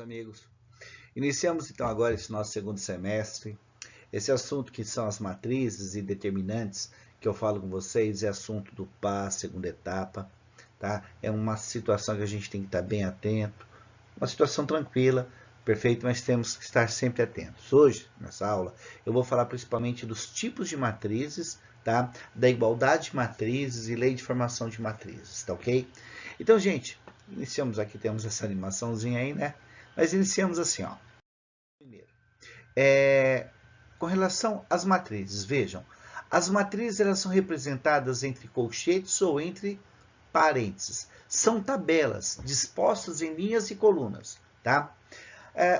amigos. Iniciamos então agora esse nosso segundo semestre. Esse assunto que são as matrizes e determinantes que eu falo com vocês é assunto do PA, segunda etapa, tá? É uma situação que a gente tem que estar bem atento, uma situação tranquila, perfeito, mas temos que estar sempre atentos. Hoje, nessa aula, eu vou falar principalmente dos tipos de matrizes, tá? Da igualdade de matrizes e lei de formação de matrizes, tá ok? Então, gente, iniciamos aqui, temos essa animaçãozinha aí, né? Mas iniciamos assim, ó. Primeiro, com relação às matrizes, vejam, as matrizes elas são representadas entre colchetes ou entre parênteses. São tabelas dispostas em linhas e colunas, tá?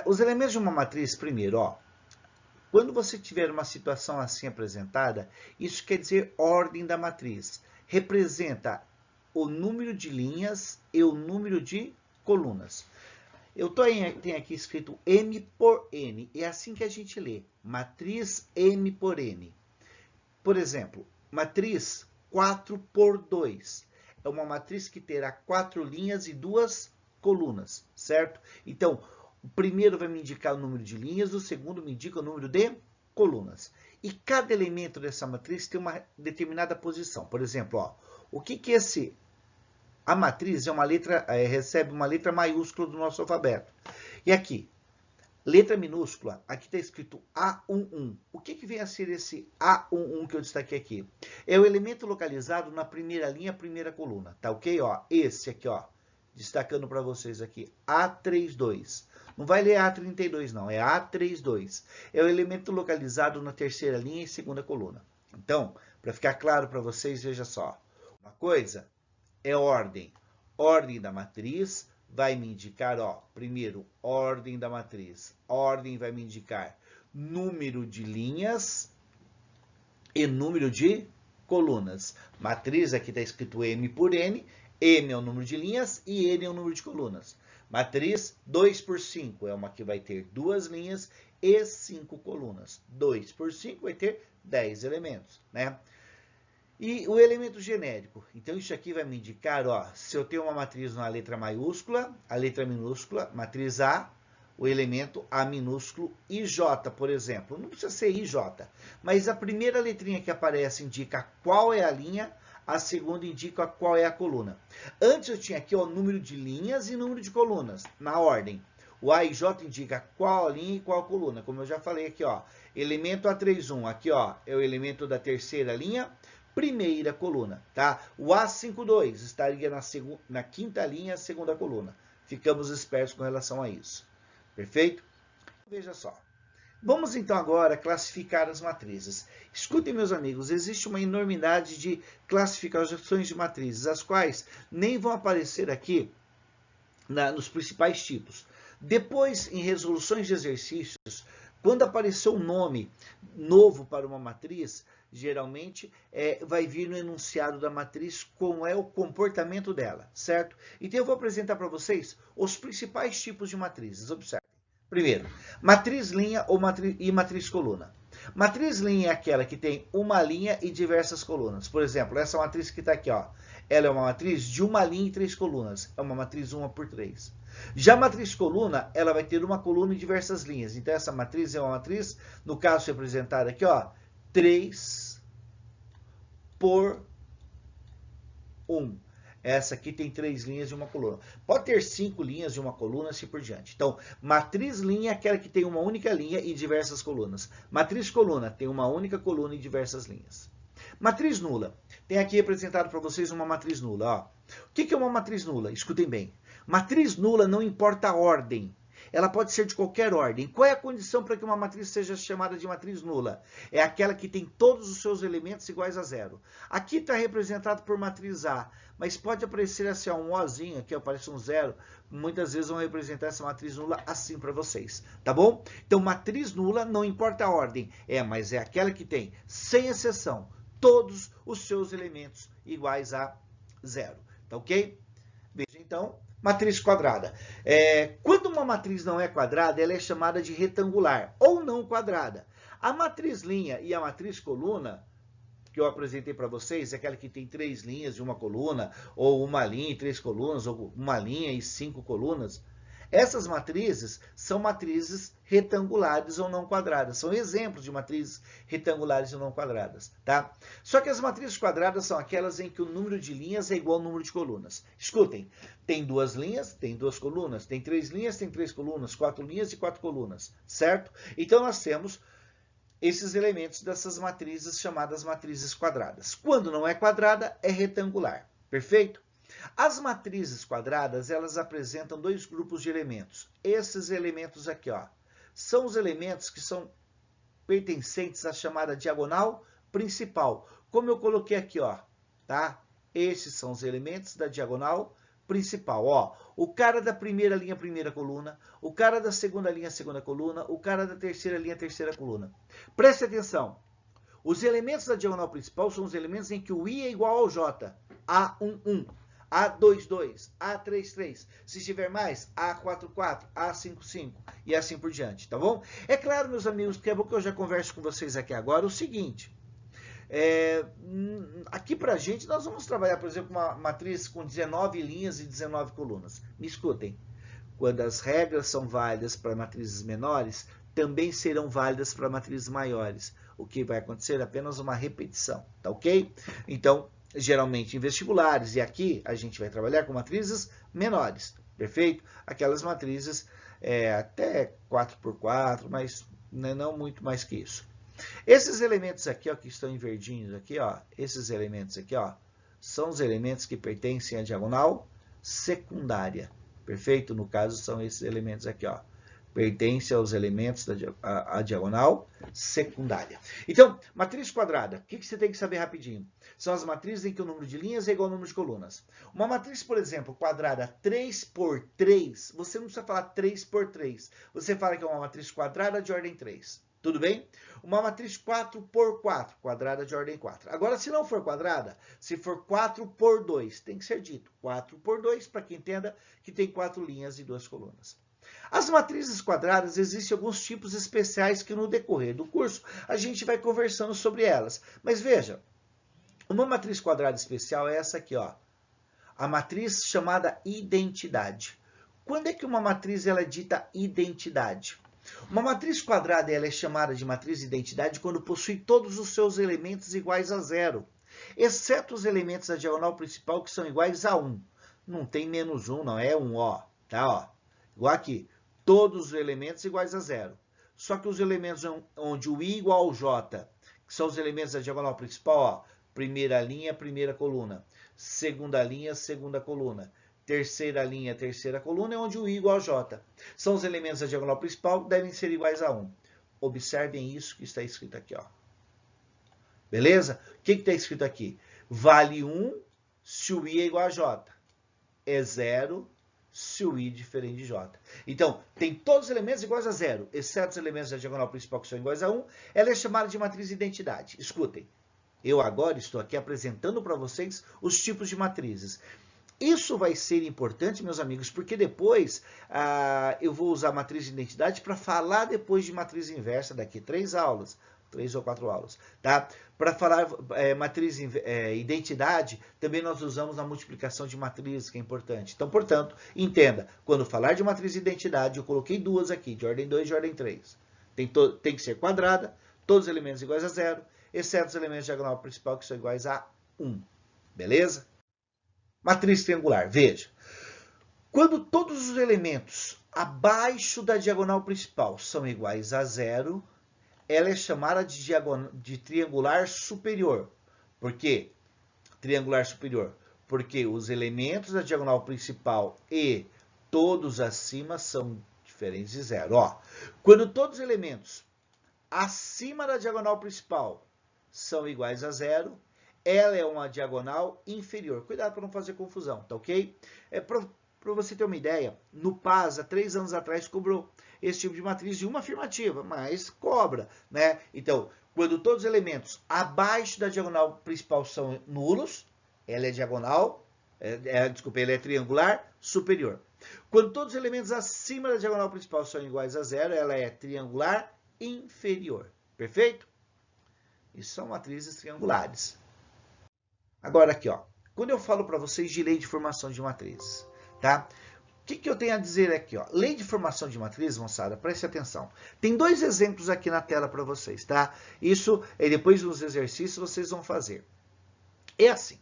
Os elementos de uma matriz, primeiro, ó, quando você tiver uma situação assim apresentada, isso quer dizer ordem da matriz. Representa o número de linhas e o número de colunas. Eu tenho aqui escrito M por N, é assim que a gente lê, matriz M por N. Por exemplo, matriz 4 por 2, é uma matriz que terá 4 linhas e 2 colunas, certo? Então, o primeiro vai me indicar o número de linhas, o segundo me indica o número de colunas. E cada elemento dessa matriz tem uma determinada posição. Por exemplo, ó, o que é esse? A matriz é uma letra, recebe uma letra maiúscula do nosso alfabeto. E aqui, letra minúscula, aqui está escrito A11. O que vem a ser esse A11 que eu destaquei aqui? É o elemento localizado na primeira linha, primeira coluna, tá ok? Ó, esse aqui, ó, destacando para vocês aqui, A32. Não vai ler A32 não, é A32. É o elemento localizado na terceira linha e segunda coluna. Então, para ficar claro para vocês, veja só. Uma coisa é ordem. Ordem da matriz vai me indicar, ó, primeiro, ordem da matriz. Ordem vai me indicar número de linhas e número de colunas. Matriz, aqui está escrito M por N. M é o número de linhas e N é o número de colunas. Matriz 2 por 5 é uma que vai ter 2 linhas e 5 colunas. 2 por 5 vai ter 10 elementos, né? E o elemento genérico, então isso aqui vai me indicar, ó, se eu tenho uma matriz na letra maiúscula, a letra minúscula, matriz A, o elemento A minúsculo, IJ, por exemplo. Não precisa ser IJ, mas a primeira letrinha que aparece indica qual é a linha, a segunda indica qual é a coluna. Antes eu tinha aqui o número de linhas e número de colunas, na ordem. O A e J indica qual linha e qual coluna, como eu já falei aqui, ó. Elemento A31, aqui, ó, é o elemento da terceira linha, primeira coluna, tá? O A52 estaria na quinta linha, segunda coluna. Ficamos espertos com relação a isso. Perfeito? Veja só. Vamos então agora classificar as matrizes. Escutem, meus amigos, existe uma enormidade de classificações de matrizes, as quais nem vão aparecer aqui nos principais tipos. Depois, em resoluções de exercícios, quando aparecer um nome novo para uma matriz, geralmente vai vir no enunciado da matriz como é o comportamento dela, certo? Então eu vou apresentar para vocês os principais tipos de matrizes. Observem. Primeiro, matriz linha e matriz coluna. Matriz linha é aquela que tem uma linha e diversas colunas. Por exemplo, essa matriz que está aqui, ó, ela é uma matriz de uma linha e 3 colunas. É uma matriz 1 por 3. Já a matriz coluna, ela vai ter uma coluna e diversas linhas. Então, essa matriz é uma matriz, no caso representada aqui, ó, 3 por 1. Essa aqui tem 3 linhas e uma coluna. Pode ter 5 linhas e uma coluna, assim por diante. Então, matriz linha é aquela que tem uma única linha e diversas colunas. Matriz coluna tem uma única coluna e diversas linhas. Matriz nula. Tem aqui representado para vocês uma matriz nula. Ó. O que é uma matriz nula? Escutem bem. Matriz nula não importa a ordem. Ela pode ser de qualquer ordem. Qual é a condição para que uma matriz seja chamada de matriz nula? É aquela que tem todos os seus elementos iguais a zero. Aqui está representado por matriz A, mas pode aparecer assim, um Ozinho, aqui aparece um zero. Muitas vezes vão representar essa matriz nula assim para vocês, tá bom? Então, matriz nula não importa a ordem, mas é aquela que tem, sem exceção, todos os seus elementos iguais a zero, tá ok? Veja então, matriz quadrada. Quando uma matriz não é quadrada, ela é chamada de retangular ou não quadrada. A matriz linha e a matriz coluna, que eu apresentei para vocês, é aquela que tem 3 linhas e uma coluna, ou uma linha e 3 colunas, ou uma linha e 5 colunas, Essas matrizes são matrizes retangulares ou não quadradas. São exemplos de matrizes retangulares ou não quadradas, tá? Só que as matrizes quadradas são aquelas em que o número de linhas é igual ao número de colunas. Escutem, tem 2 linhas, tem 2 colunas, tem 3 linhas, tem 3 colunas, 4 linhas e 4 colunas, certo? Então nós temos esses elementos dessas matrizes chamadas matrizes quadradas. Quando não é quadrada, é retangular, perfeito? As matrizes quadradas, elas apresentam 2 grupos de elementos. Esses elementos aqui, ó, são os elementos que são pertencentes à chamada diagonal principal. Como eu coloquei aqui, ó, tá? Esses são os elementos da diagonal principal, ó. O cara da primeira linha, primeira coluna. O cara da segunda linha, segunda coluna. O cara da terceira linha, terceira coluna. Preste atenção. Os elementos da diagonal principal são os elementos em que o I é igual ao J. A1, 1. A22, A33, se tiver mais, A44, A55 e assim por diante, tá bom? É claro, meus amigos, que é bom que eu já converso com vocês aqui agora o seguinte. Aqui pra gente, nós vamos trabalhar, por exemplo, uma matriz com 19 linhas e 19 colunas. Me escutem, quando as regras são válidas para matrizes menores, também serão válidas para matrizes maiores. O que vai acontecer é apenas uma repetição, tá ok? Então, geralmente em vestibulares, e aqui a gente vai trabalhar com matrizes menores, perfeito? Aquelas matrizes até 4x4, mas não muito mais que isso. Esses elementos aqui, ó, que estão em verdinhos aqui, ó, esses elementos aqui, ó, são os elementos que pertencem à diagonal secundária, perfeito? No caso, são esses elementos aqui, ó. Pertence aos elementos da diagonal secundária. Então, matriz quadrada, o que você tem que saber rapidinho? São as matrizes em que o número de linhas é igual ao número de colunas. Uma matriz, por exemplo, quadrada 3 por 3, você não precisa falar 3 por 3. Você fala que é uma matriz quadrada de ordem 3. Tudo bem? Uma matriz 4 por 4, quadrada de ordem 4. Agora, se não for quadrada, se for 4 por 2, tem que ser dito 4 por 2, para que entenda que tem 4 linhas e 2 colunas. As matrizes quadradas, existem alguns tipos especiais que no decorrer do curso a gente vai conversando sobre elas. Mas veja, uma matriz quadrada especial é essa aqui, ó. A matriz chamada identidade. Quando é que uma matriz ela é dita identidade? Uma matriz quadrada ela é chamada de matriz identidade quando possui todos os seus elementos iguais a zero, exceto os elementos da diagonal principal que são iguais a 1. Não tem menos 1, não é 1, ó. Tá, ó. Igual aqui, todos os elementos iguais a zero. Só que os elementos onde o I igual ao J, que são os elementos da diagonal principal, ó, primeira linha, primeira coluna, segunda linha, segunda coluna, terceira linha, terceira coluna, é onde o I igual ao J. São os elementos da diagonal principal que devem ser iguais a 1. Observem isso que está escrito aqui, ó. Beleza? O que está escrito aqui? Vale 1 se o I é igual a J. É 0 se o I é diferente de J. Então, tem todos os elementos iguais a 0, exceto os elementos da diagonal principal que são iguais a 1. Ela é chamada de matriz identidade. Escutem, eu agora estou aqui apresentando para vocês os tipos de matrizes. Isso vai ser importante, meus amigos, porque depois eu vou usar matriz de identidade para falar depois de matriz inversa daqui 3 aulas. 3 ou 4 aulas, tá? Para falar matriz identidade, também nós usamos a multiplicação de matrizes, que é importante. Então, portanto, entenda, quando falar de matriz identidade, eu coloquei 2 aqui, de ordem 2 e de ordem 3. Tem que ser quadrada, todos os elementos iguais a 0, exceto os elementos da diagonal principal que são iguais a 1. Beleza? Matriz triangular, veja. Quando todos os elementos abaixo da diagonal principal são iguais a 0, ela é chamada de triangular superior. Por quê? Triangular superior. Porque os elementos da diagonal principal e todos acima são diferentes de 0. Ó, quando todos os elementos acima da diagonal principal são iguais a 0, ela é uma diagonal inferior. Cuidado para não fazer confusão, tá ok? Para você ter uma ideia, no PAS, há 3 anos atrás, cobrou esse tipo de matriz de uma afirmativa, mas cobra, né? Então, quando todos os elementos abaixo da diagonal principal são nulos, ela é diagonal, ela é triangular superior. Quando todos os elementos acima da diagonal principal são iguais a 0, ela é triangular inferior. Perfeito? Isso são matrizes triangulares. Agora aqui, ó, quando eu falo para vocês de lei de formação de matrizes, tá? que eu tenho a dizer aqui? Ó? Lei de formação de matriz, moçada, preste atenção. Tem dois exemplos aqui na tela para vocês, tá? Isso, depois dos exercícios, vocês vão fazer. É assim.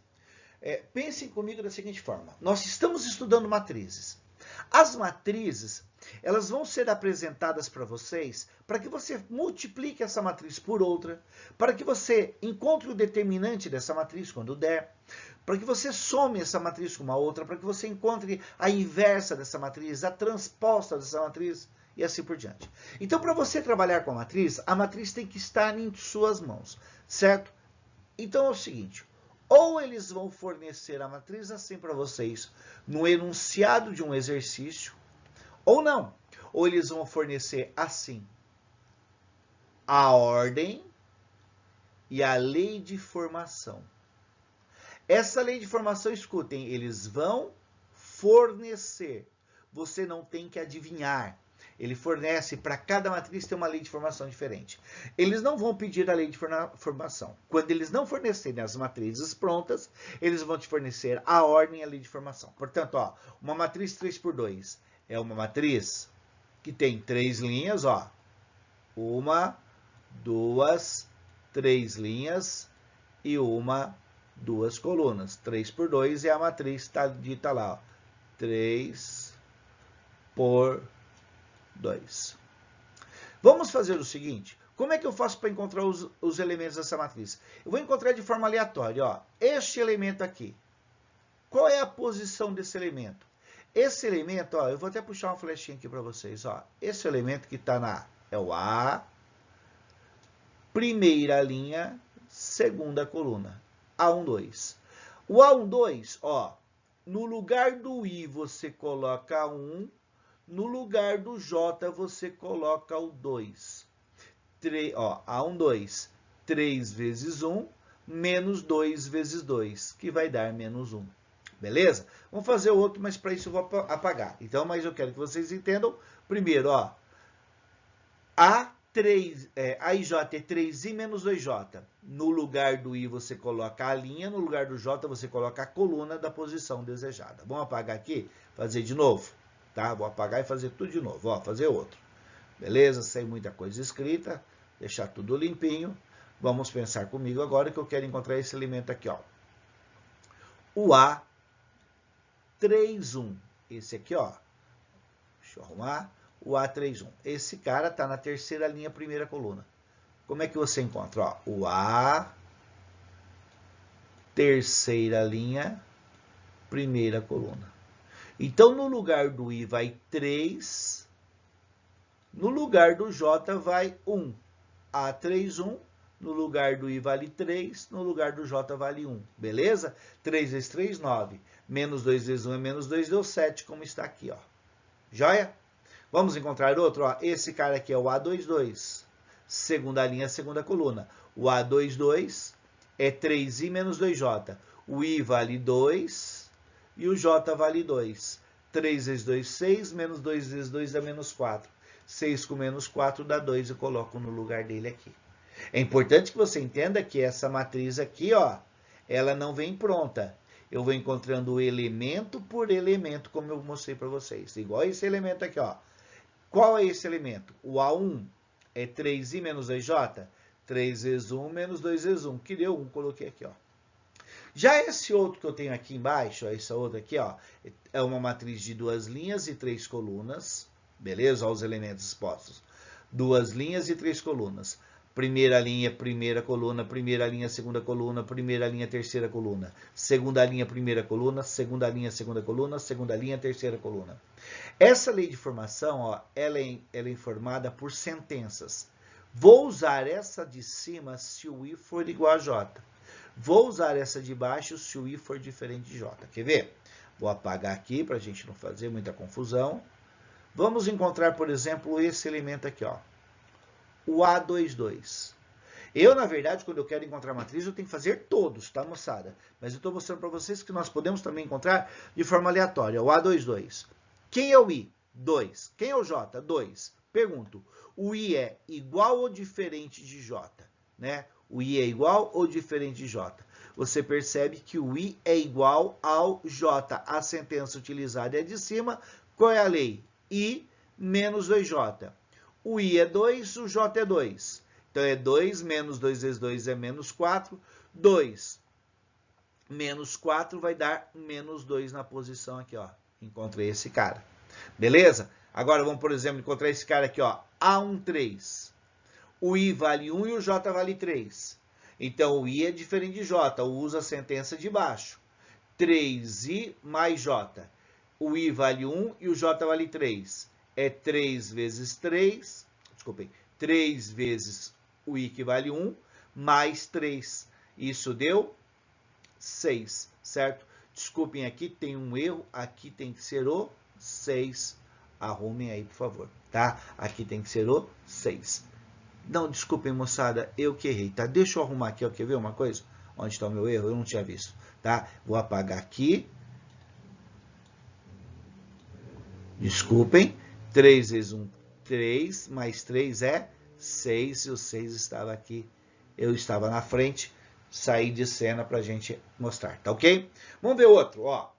Pensem comigo da seguinte forma. Nós estamos estudando matrizes. As matrizes, elas vão ser apresentadas para vocês para que você multiplique essa matriz por outra, para que você encontre o determinante dessa matriz quando der, para que você some essa matriz com uma outra, para que você encontre a inversa dessa matriz, a transposta dessa matriz e assim por diante. Então, para você trabalhar com a matriz tem que estar em suas mãos, certo? Então é o seguinte, ou eles vão fornecer a matriz assim para vocês no enunciado de um exercício, ou não. Ou eles vão fornecer assim a ordem e a lei de formação. Essa lei de formação, escutem, eles vão fornecer. Você não tem que adivinhar. Ele fornece, para cada matriz tem uma lei de formação diferente. Eles não vão pedir a lei de formação. Quando eles não fornecerem as matrizes prontas, eles vão te fornecer a ordem e a lei de formação. Portanto, ó, uma matriz 3x2 é uma matriz que tem 3 linhas, ó. 1, 2, 3 linhas e 1, 2 colunas. 3x2 é a matriz, está dita lá, ó. 3 por 2. Vamos fazer o seguinte, como é que eu faço para encontrar os elementos dessa matriz? Eu vou encontrar de forma aleatória, ó, este elemento aqui. Qual é a posição desse elemento? Esse elemento, ó, eu vou até puxar uma flechinha aqui para vocês, ó. Esse elemento que está é o A, primeira linha, segunda coluna, A1, 2. O A1, 2, ó, no lugar do I você coloca 1, no lugar do J, você coloca o 2. A1, 2. 3 vezes 1, menos 2 vezes 2, que vai dar menos 1. Beleza? Vamos fazer outro, mas para isso eu vou apagar. Então, mas eu quero que vocês entendam. Primeiro, ó. AIJ é 3I menos 2J. No lugar do I, você coloca a linha. No lugar do J, você coloca a coluna da posição desejada. Vamos apagar aqui? Fazer de novo. Tá? Vou apagar e fazer tudo de novo. Ó, fazer outro. Beleza? Sem muita coisa escrita. Deixar tudo limpinho. Vamos pensar comigo agora que eu quero encontrar esse elemento aqui, ó. O A31. Esse aqui, ó. Deixa eu arrumar. O A31. Esse cara está na terceira linha, primeira coluna. Como é que você encontra? Ó, o A, terceira linha, primeira coluna. Então, no lugar do I vai 3, no lugar do J vai 1. A31, no lugar do I vale 3, no lugar do J vale 1. Beleza? 3 vezes 3, 9. Menos 2 vezes 1 é menos 2, deu 7, como está aqui, ó. Joia? Vamos encontrar outro, ó. Esse cara aqui é o A22. Segunda linha, segunda coluna. O A22 é 3I menos 2J. O I vale 2 e o J vale 2. 3 vezes 2, 6. Menos 2 vezes 2 dá menos 4. 6 com menos 4 dá 2. Eu coloco no lugar dele aqui. É importante que você entenda que essa matriz aqui, ó, ela não vem pronta. Eu vou encontrando elemento por elemento, como eu mostrei para vocês. Igual esse elemento aqui, ó. Qual é esse elemento? O A1 é 3I menos 2J. 3 vezes 1 menos 2 vezes 1, que deu 1, coloquei aqui, ó. Já esse outro que eu tenho aqui embaixo, ó, essa outra aqui, ó, é uma matriz de 2 linhas e 3 colunas. Beleza? Olha os elementos expostos. 2 linhas e 3 colunas. Primeira linha, primeira coluna, primeira linha, segunda coluna, primeira linha, terceira coluna. Segunda linha, primeira coluna, segunda linha, segunda coluna, segunda linha, terceira coluna. Essa lei de formação, ó, ela é informada por sentenças. Vou usar essa de cima se o I for igual a J. Vou usar essa de baixo se o I for diferente de J. Quer ver? Vou apagar aqui para a gente não fazer muita confusão. Vamos encontrar, por exemplo, esse elemento aqui, ó. O A22. Eu, na verdade, quando eu quero encontrar matriz, eu tenho que fazer todos, tá, moçada? Mas eu estou mostrando para vocês que nós podemos também encontrar de forma aleatória. O A22. Quem é o I? 2. Quem é o J? 2. Pergunto, o I é igual ou diferente de J? Né? O I é igual ou diferente de J? Você percebe que o I é igual ao J. A sentença utilizada é de cima, Qual é a lei? I menos 2J. O I é 2, o J é 2. Então, é 2 menos 2 vezes 2 é menos 4. 2 menos 4 vai dar menos 2 na posição aqui, ó. Encontrei esse cara. Beleza? Agora, vamos, por exemplo, encontrar esse cara aqui, ó. A13. O I vale 1 e o J vale 3. Então, o I é diferente de J. Usa a sentença de baixo. 3I mais J. O I vale 1 e o J vale 3. É 3 vezes 3. Desculpem. 3 vezes o I que vale 1 mais 3. Isso deu 6, certo? Desculpem, aqui tem um erro. Aqui tem que ser o 6. Arrumem aí, por favor, tá? Aqui tem que ser o 6. Não, desculpem, moçada, eu que errei, tá? Deixa eu arrumar aqui, ó, quer ver uma coisa? Onde está o meu erro? Eu não tinha visto, tá? Vou apagar aqui. Desculpem. 3 vezes 1, 3, mais 3 é 6, e o 6 estava aqui. Eu estava na frente, saí de cena para a gente mostrar, tá ok? Vamos ver outro, ó.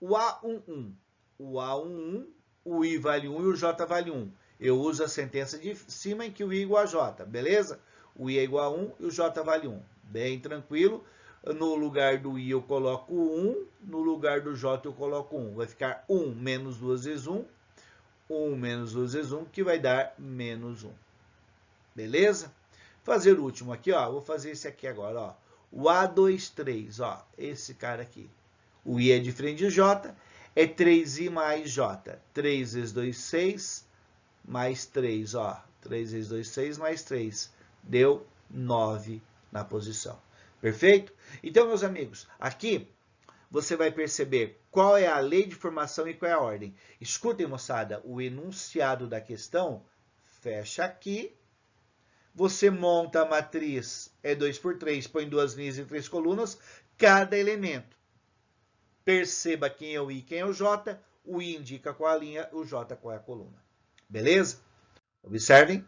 O A11. O A11, o I vale 1 e o J vale 1. Eu uso a sentença de cima em que o I é igual a J, beleza? O I é igual a 1 e o J vale 1. Bem tranquilo. No lugar do I eu coloco 1, no lugar do J eu coloco 1. Vai ficar 1 menos 2 vezes 1. 1 menos 2 vezes 1, que vai dar menos 1. Beleza? Fazer o último aqui, ó. Vou fazer esse aqui agora, ó. O A23, ó. Esse cara aqui. O I é diferente de J. É 3I mais J. 3 vezes 2, 6. Mais 3, ó. 3 vezes 2, 6, mais 3. Deu 9 na posição. Perfeito? Então, meus amigos, aqui você vai perceber qual é a lei de formação e qual é a ordem. Escutem, moçada, o enunciado da questão, fecha aqui. Você monta a matriz, é 2 por 3, põe 2 linhas e 3 colunas, cada elemento. Perceba quem é o I e quem é o J. O I indica qual a linha, o J qual é a coluna. Beleza? Observem.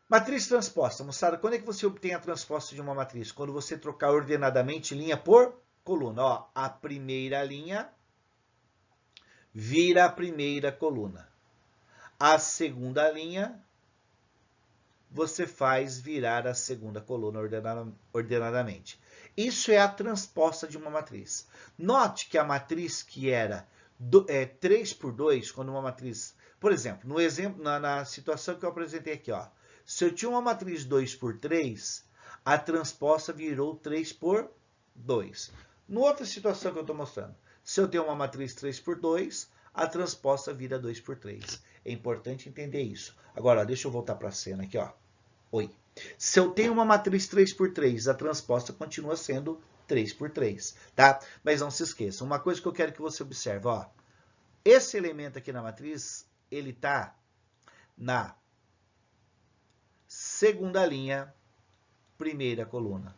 Matriz transposta. Moçada, quando é que você obtém a transposta de uma matriz? Quando você trocar ordenadamente linha por coluna. Ó, a primeira linha vira a primeira coluna. A segunda linha você faz virar a segunda coluna ordenadamente. Isso é a transposta de uma matriz. Note que a matriz que era 3 por 2, quando uma matriz... Por exemplo, no exemplo, na situação que eu apresentei aqui, ó. Se eu tinha uma matriz 2 por 3, a transposta virou 3 por 2. Na outra situação que eu estou mostrando, se eu tenho uma matriz 3 por 2, a transposta vira 2 por 3. É importante entender isso. Agora, ó, deixa eu voltar para a cena aqui, ó. Oi. Se eu tenho uma matriz 3 por 3, a transposta continua sendo 3 por 3, tá? Mas não se esqueça, uma coisa que eu quero que você observe, ó. Esse elemento aqui na matriz, ele está na segunda linha, primeira coluna.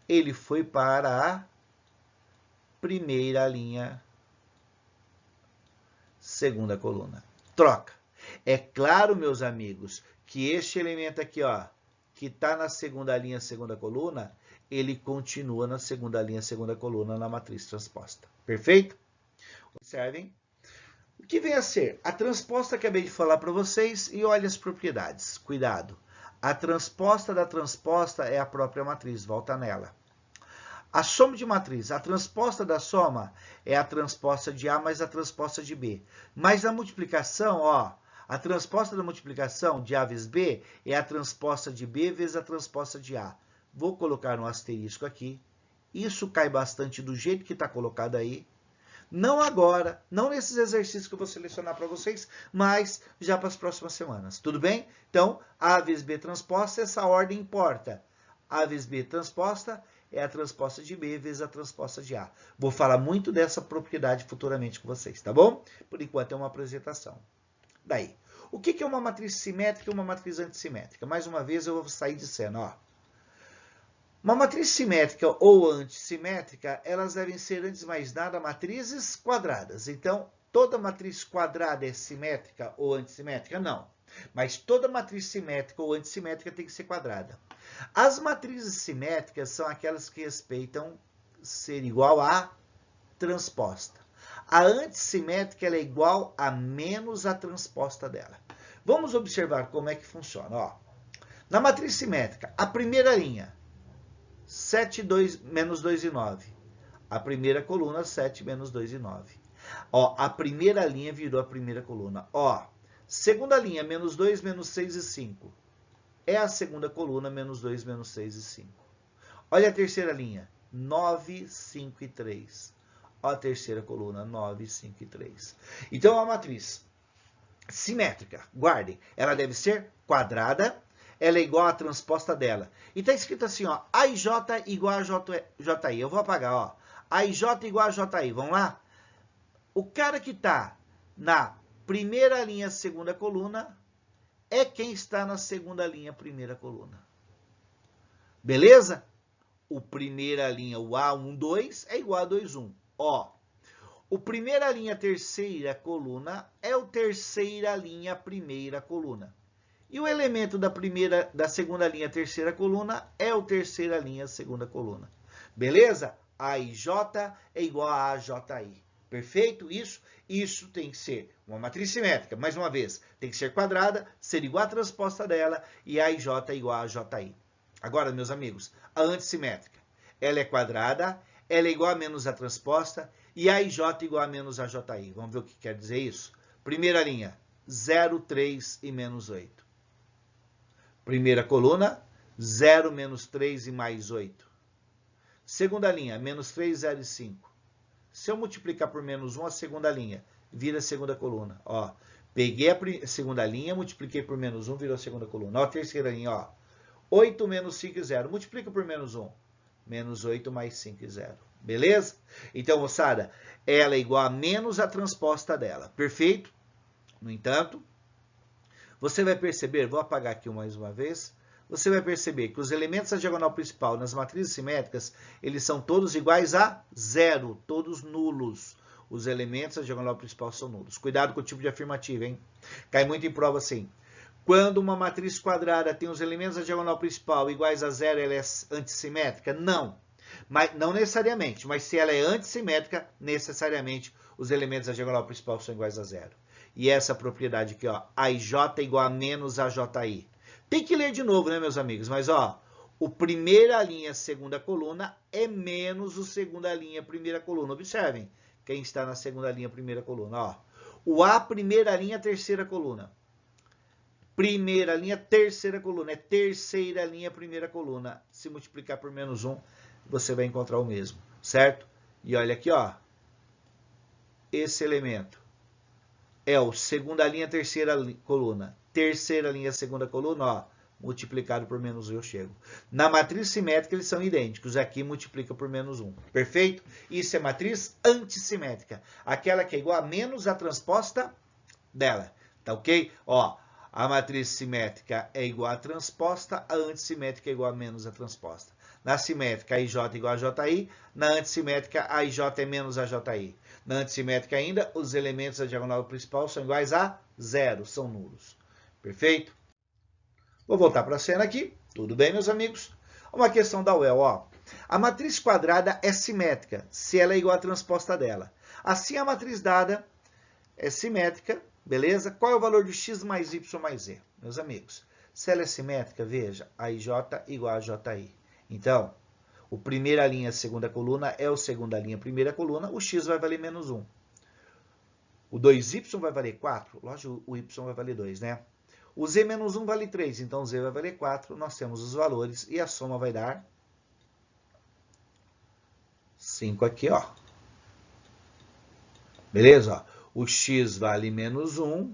Ele foi para a primeira linha, segunda coluna. Troca. É claro, meus amigos, que este elemento aqui, ó, que está na segunda linha, segunda coluna, ele continua na segunda linha, segunda coluna na matriz transposta. Perfeito? Observem. O que vem a ser? A transposta acabei de falar para vocês e olha as propriedades. Cuidado. A transposta da transposta é a própria matriz, volta nela. A soma de matriz, a transposta da soma é a transposta de A mais a transposta de B. Mas a multiplicação, ó, a transposta da multiplicação de A vezes B é a transposta de B vezes a transposta de A. Vou colocar um asterisco aqui. Isso cai bastante do jeito que está colocado aí. Não agora, não nesses exercícios que eu vou selecionar para vocês, mas já para as próximas semanas. Tudo bem? Então, A vezes B transposta, essa ordem importa. A vezes B transposta é a transposta de B vezes a transposta de A. Vou falar muito dessa propriedade futuramente com vocês, tá bom? Por enquanto é uma apresentação. Daí, o que é uma matriz simétrica e uma matriz antissimétrica? Mais uma vez eu vou sair de cena, ó. Uma matriz simétrica ou antissimétrica, elas devem ser, antes de mais nada, matrizes quadradas. Então, toda matriz quadrada é simétrica ou antissimétrica? Não. Mas toda matriz simétrica ou antissimétrica tem que ser quadrada. As matrizes simétricas são aquelas que respeitam ser igual a transposta. A antissimétrica ela é igual a menos a transposta dela. Vamos observar como é que funciona. Ó. Na matriz simétrica, a primeira linha, 7, 2, menos 2 e 9. A primeira coluna, 7 menos 2 e 9. Ó, a primeira linha virou a primeira coluna. Ó, segunda linha, menos 2, menos 6 e 5. É a segunda coluna, menos 2, menos 6 e 5. Olha a terceira linha, 9, 5 e 3. Ó, a terceira coluna, 9, 5 e 3. Então, a matriz simétrica, guardem, ela deve ser quadrada, ela é igual à transposta dela. E está escrito assim, ó, AIJ igual a JI. Eu vou apagar, ó. AIJ igual a JI. Vamos lá? O cara que está na primeira linha, segunda coluna, é quem está na segunda linha, primeira coluna. Beleza? O primeira linha, o A1, 2, é igual a 2, 1. Ó, o primeira linha, terceira coluna, é o terceira linha, primeira coluna. E o elemento da segunda linha, terceira coluna, é o terceira linha, segunda coluna. Beleza? AIJ é igual a AJI. Perfeito? Isso tem que ser uma matriz simétrica. Mais uma vez, tem que ser quadrada, ser igual à transposta dela, e AIJ é igual a AJI. Agora, meus amigos, a antissimétrica, ela é quadrada, ela é igual a menos a transposta, e AIJ é igual a menos AJI. Vamos ver o que quer dizer isso? Primeira linha, 0, 3 e menos 8. Primeira coluna, 0, menos 3 e mais 8. Segunda linha, menos 3, 0 e 5. Se eu multiplicar por menos 1, a segunda linha vira a segunda coluna. Ó, peguei a segunda linha, multipliquei por menos 1, virou a segunda coluna. Ó, a terceira linha, ó. 8 menos 5 e 0. Multiplica por menos 1. Menos 8 mais 5 e 0. Beleza? Então, moçada, ela é igual a menos a transposta dela. Perfeito? No entanto, você vai perceber, vou apagar aqui mais uma vez, você vai perceber que os elementos da diagonal principal nas matrizes simétricas, eles são todos iguais a 0, todos nulos. Os elementos da diagonal principal são nulos. Cuidado com o tipo de afirmativa, hein? Cai muito em prova assim. Quando uma matriz quadrada tem os elementos da diagonal principal iguais a 0, ela é antissimétrica? Não. Mas, não necessariamente, mas se ela é antissimétrica, necessariamente os elementos da diagonal principal são iguais a 0. E essa propriedade aqui, ó, AIJ é igual a menos AJI. Tem que ler de novo, né, meus amigos? Mas, ó, o primeira linha, segunda coluna, é menos o segunda linha, primeira coluna. Observem quem está na segunda linha, primeira coluna. Ó, o A, primeira linha, terceira coluna. Primeira linha, terceira coluna. É terceira linha, primeira coluna. Se multiplicar por menos 1, você vai encontrar o mesmo, certo? E olha aqui, ó. Esse elemento é o segunda linha, terceira coluna. Terceira linha, segunda coluna, ó, multiplicado por menos 1 eu chego. Na matriz simétrica eles são idênticos, aqui multiplica por menos 1. Perfeito? Isso é matriz antissimétrica, aquela que é igual a menos a transposta dela. Tá ok? Ó, a matriz simétrica é igual a transposta, a antissimétrica é igual a menos a transposta. Na simétrica, AIJ é igual a JI, na antissimétrica, AIJ é menos a JI. Na antissimétrica ainda, os elementos da diagonal principal são iguais a 0, são nulos. Perfeito? Vou voltar para a cena aqui. Tudo bem, meus amigos? Uma questão da UEL, ó. A matriz quadrada é simétrica, se ela é igual à transposta dela. Assim, a matriz dada é simétrica, beleza? Qual é o valor de x mais y mais z? Meus amigos, se ela é simétrica, veja, AIJ igual a JI. Então, o primeira linha, segunda coluna, é o segunda linha, primeira coluna, o x vai valer menos 1. O 2y vai valer 4, lógico, o y vai valer 2, né? O z menos 1 vale 3, então o z vai valer 4, nós temos os valores e a soma vai dar 5 aqui, ó. Beleza? Ó. O x vale menos 1,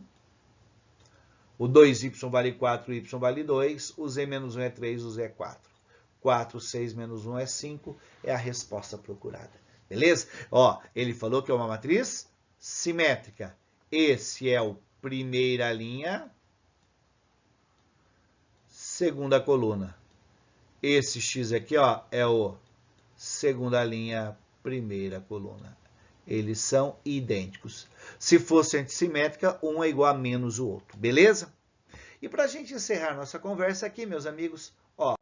o 2y vale 4, o y vale 2, o z menos 1 é 3, o z é 4. 4, 6 menos 1 é 5, é a resposta procurada. Beleza? Ó, ele falou que é uma matriz simétrica. Esse é o primeira linha, segunda coluna. Esse x aqui, ó, é o segunda linha, primeira coluna. Eles são idênticos. Se fosse antissimétrica, um é igual a menos o outro. Beleza? E para a gente encerrar nossa conversa aqui, meus amigos, ó,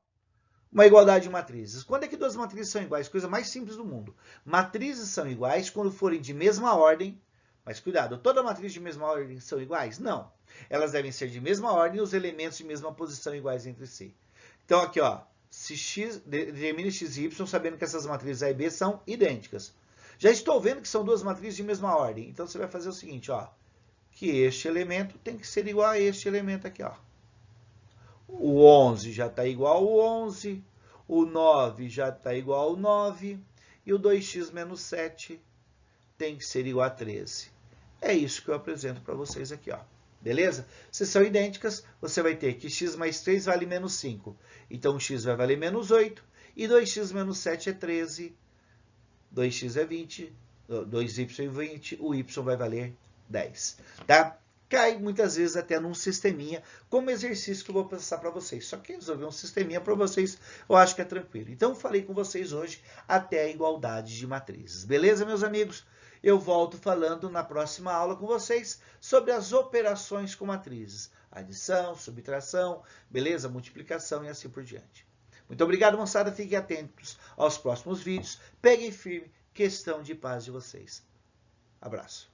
uma igualdade de matrizes. Quando é que duas matrizes são iguais? Coisa mais simples do mundo. Matrizes são iguais quando forem de mesma ordem, mas cuidado, toda matriz de mesma ordem são iguais? Não. Elas devem ser de mesma ordem e os elementos de mesma posição iguais entre si. Então aqui, ó, se x, determine x e y sabendo que essas matrizes A e B são idênticas. Já estou vendo que são duas matrizes de mesma ordem. Então você vai fazer o seguinte, ó, que este elemento tem que ser igual a este elemento aqui, ó. O 11 já está igual ao 11, o 9 já está igual ao 9, e o 2x menos 7 tem que ser igual a 13. É isso que eu apresento para vocês aqui, ó. Beleza? Se são idênticas, você vai ter que x mais 3 vale menos 5. Então, x vai valer menos 8, e 2x menos 7 é 13, 2x é 20, 2y é 20, o y vai valer 10, tá? Cai muitas vezes até num sisteminha, como exercício que eu vou passar para vocês. Só que resolver um sisteminha para vocês, eu acho que é tranquilo. Então, eu falei com vocês hoje até a igualdade de matrizes. Beleza, meus amigos? Eu volto falando na próxima aula com vocês sobre as operações com matrizes. Adição, subtração, beleza? Multiplicação e assim por diante. Muito obrigado, moçada. Fiquem atentos aos próximos vídeos. Peguem firme. Questão de paz de vocês. Abraço.